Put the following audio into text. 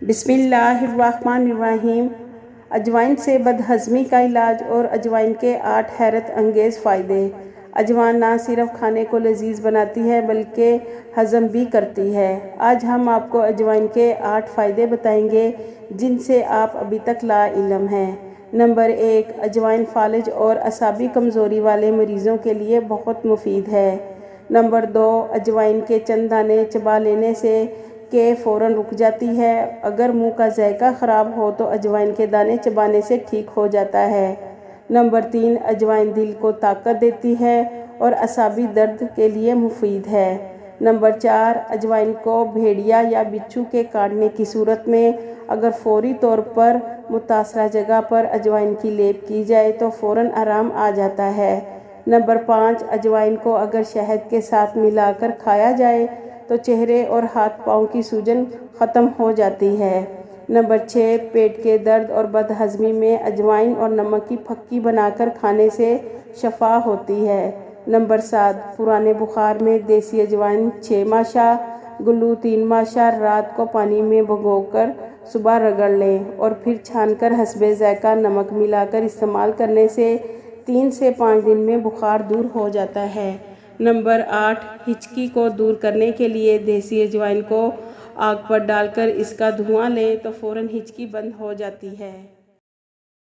बिस्मिल्लाहिर्रहमानिर्रहीम। अजवाइन से बदहज़मी का इलाज और अजवाइन के 8 हैरत अंगेज़ फ़ायदे। अजवाइन ना सिर्फ खाने को लजीज बनाती है बल्कि हज़म भी करती है। आज हम आपको अजवाइन के 8 फ़ायदे बताएंगे जिनसे आप अभी तक लाइल्म हैं। नंबर 1, अजवाइन फालिज और असाबी कमज़ोरी वाले मरीज़ों के लिए बहुत मुफीद है। नंबर 2, अजवाइन के चंद दाने चबा लेने से के फ़ौरन रुक जाती है। अगर मुंह का जायका ख़राब हो तो अजवाइन के दाने चबाने से ठीक हो जाता है। नंबर 3, अजवाइन दिल को ताकत देती है और असाबी दर्द के लिए मुफीद है। नंबर 4, अजवाइन को भेड़िया या बिच्छू के काटने की सूरत में अगर फौरी तौर पर मुतासरा जगह पर अजवाइन की लेप की जाए तो फ़ौरन आराम आ जाता है। नंबर 5, अजवाइन को अगर शहद के साथ मिलाकर खाया जाए तो चेहरे और हाथ पाँव की सूजन ख़त्म हो जाती है। नंबर 6, पेट के दर्द और बदहज़मी में अजवाइन और नमक की फक्की बनाकर खाने से शफा होती है। नंबर 7, पुराने बुखार में देसी अजवाइन 6 माशा, गुल्लू 3 माशा रात को पानी में भिगोकर सुबह रगड़ लें और फिर छानकर हस्बे ज़ायका नमक मिलाकर इस्तेमाल करने से 3 से 5 दिन में बुखार दूर हो जाता है। नंबर 8, हिचकी को दूर करने के लिए देसी अजवाइन को आग पर डालकर इसका धुआं लें तो फ़ौरन हिचकी बंद हो जाती है।